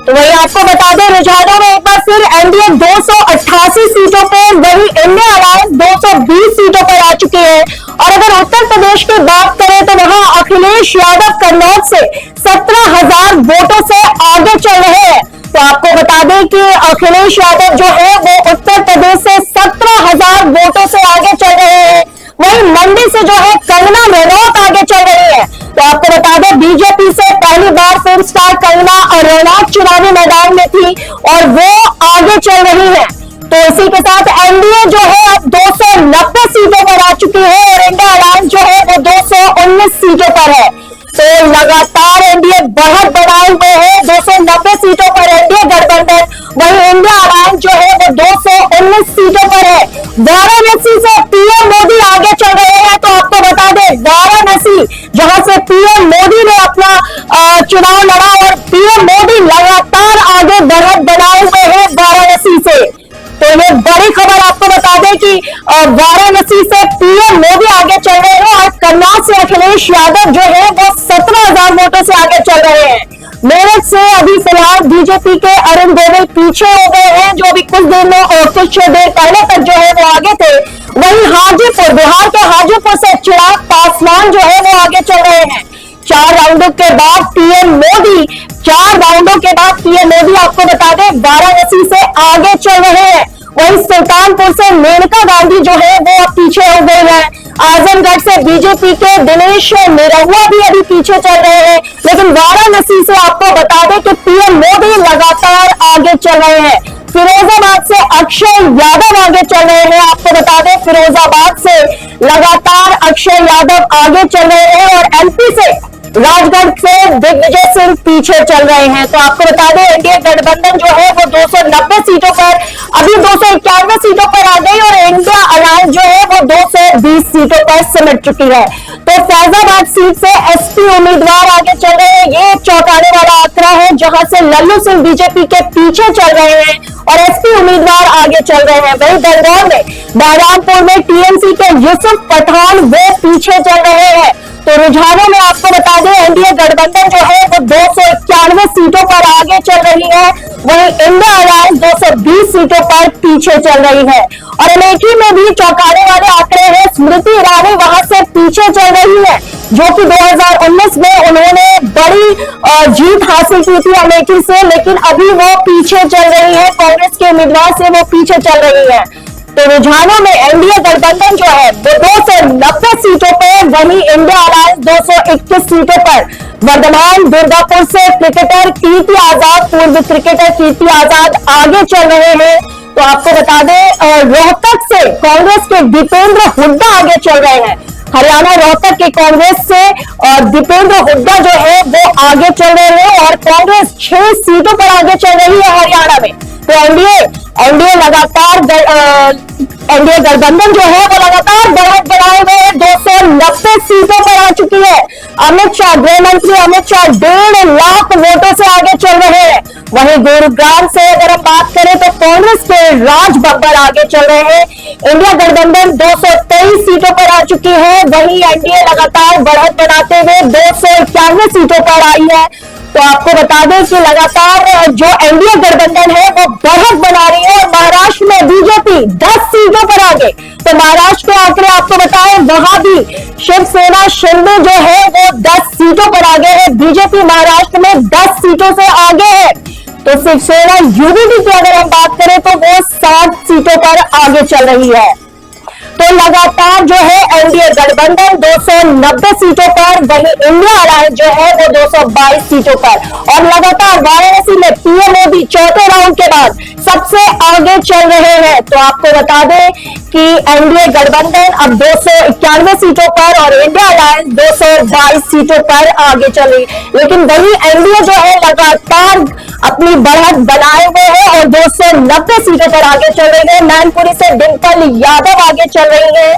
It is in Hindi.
तो वही आपको बता दें, रुझानों में एक बार फिर एनडीए 288 सीटों पर, वही इंडिया अलायंस 220 सीटों पर आ चुकी है। और अगर उत्तर प्रदेश की बात करें तो वहां अखिलेश यादव कन्नौज से 17,000 वोटों से आगे चल रहे हैं। तो आपको बता दें कि अखिलेश यादव जो है वो उत्तर प्रदेश से 17,000 वोटों से आगे चल रहे हैं। वहीं मंडी से जो है कंगना रनौत आगे चल रही है। तो आपको बता दें, बीजेपी से पहली बार फिल्म स्टार कंगना रनौत चुनावी मैदान में थी और वो आगे चल रही है। तो इसी के साथ एनडीए जो है अब 290 सीटों पर आ चुकी है और इंडिया अलायंस जो है वो 219 सीटों पर है। तो लगातार एनडीए बढ़त बढ़ाए हुए है, 290 सीटों पर एनडीए गठबंधन, वहीं इंडिया अलायंस जो है वो 219 सीटों पर है। वाराणसी से पीएम मोदी आगे चल रहे हैं। तो आपको बता दें, वाराणसी जहां से पीएम मोदी ने अपना चुनाव लड़ा और पीएम मोदी लगातार आगे बढ़त बनाए हुए हैं वाराणसी से। तो ये बड़ी खबर आपको बता दें कि वाराणसी से पीएम मोदी आगे चल रहे हैं और कन्नौज से अखिलेश यादव जो है वो 17,000 वोटों से आगे चल रहे हैं। मेरठ से अभी फिलहाल बीजेपी के अरुण गोविल पीछे हो गए हैं, जो भी कुछ देर पहले तक जो है वो आगे थे। वहीं हाजीपुर, बिहार के हाजीपुर से चिराग पासवान जो है वो आगे चल रहे हैं। 4 राउंडों के बाद पीएम मोदी आपको बता दें वाराणसी से आगे चल रहे हैं। वहीं सुल्तानपुर से मेनका गांधी जो है वो अब पीछे हो गए हैं। आजमगढ़ से बीजेपी के दिनेश निरहुआ भी अभी पीछे चल रहे हैं। लेकिन वाराणसी से आपको बता दें कि पीएम मोदी लगातार आगे चल रहे हैं। फिरोजाबाद से अक्षय यादव आगे चल रहे हैं। आपको बता दें, फिरोजाबाद से लगातार अक्षय यादव आगे चल रहे हैं और एमपी से राजगढ़ से दिग्विजय सिंह पीछे चल रहे हैं। तो आपको बता दें, एनडीए गठबंधन जो है वो 290 सीटों पर, अभी 291 सीटों पर आ गई और इंडिया अलायंस जो है वो 220 सीटों पर सिमट चुकी है। तो फैजाबाद सीट से एसपी उम्मीदवार आगे चल रहे हैं। ये चौंकाने वाला आंकड़ा है, जहां से लल्लू सिंह बीजेपी के पीछे चल रहे हैं और एसपी उम्मीदवार आगे चल रहे हैं। वहीं दंडौर में, बहरामपुर में टीएमसी के यूसुफ पठान वो पीछे चल रहे हैं। तो रुझानों में आपको बता दें, एनडीए गठबंधन जो है वो 291 सीटों पर आगे चल रही है, वहीं इंडिया अलायंस 220 सीटों पर पीछे चल रही है। और अमेठी में भी चौंकाने वाले आंकड़े हैं। स्मृति ईरानी वहां से पीछे चल रही है, जो कि 2019 में उन्होंने बड़ी जीत हासिल की थी अमेठी से, लेकिन अभी वो पीछे चल रही है, कांग्रेस के उम्मीदवार से वो पीछे चल रही है। तो रुझानों में एनडीए गठबंधन जो है वो 290 सीटों पर, वहीं इंडिया अलायंस 221 सीटों पर। वर्धमान दुर्गापुर से क्रिकेटर कीर्ति आजाद, पूर्व क्रिकेटर कीर्ति आजाद आगे चल रहे हैं। तो आपको बता दें, रोहतक से कांग्रेस के दीपेंद्र हुड्डा आगे चल रहे हैं। हरियाणा रोहतक के कांग्रेस से और दीपेंद्र हुड्डा जो है वो आगे चल रहे हैं और कांग्रेस 6 सीटों पर आगे चल रही है हरियाणा में। तो एनडीए लगातार एनडीए गठबंधन जो है वो लगातार बढ़त बढ़ाए हुए हैं, 290 सीटों पर आ चुकी है। अमित शाह, गृह मंत्री अमित शाह 1.5 लाख वोटों से आगे चल रहे हैं। वहीं गुरुग्राम से अगर हम बात करें तो कांग्रेस के राज बब्बर आगे चल रहे हैं। इंडिया गठबंधन 223 सीटों पर आ चुकी है, वहीं एनडीए लगातार बढ़त बढ़ाते हुए 291 सीटों पर आई है। तो आपको बता दें कि लगातार जो एनडीए गठबंधन है वो बढ़त बना रही है और महाराष्ट्र में बीजेपी 10 सीटों पर आगे। तो महाराष्ट्र के आंकड़े आपको बताएं, वहां भी शिवसेना शिंदे जो है वो 10 सीटों पर आगे है। बीजेपी महाराष्ट्र में 10 सीटों से आगे है। तो शिवसेना यूडीपी की अगर हम बात करें तो वो 60 सीटों पर आगे चल रही है। तो लगातार जो है एनडीए गठबंधन 290 सीटों पर, वहीं इंडिया अलायंस जो है वो 222 सीटों पर। और लगातार वाराणसी में पीएम मोदी चौथे राउंड के बाद सबसे आगे चल रहे हैं। तो आपको बता दें कि एनडीए गठबंधन अब 291 सीटों पर और इंडिया अलायंस 222 सीटों पर आगे चल रही। लेकिन वही एनडीए जो है लगातार अपनी बढ़त बनाए हुए है और 290 सीटों पर आगे चल रही है। मैनपुरी से डिंपल यादव आगे चल रही है।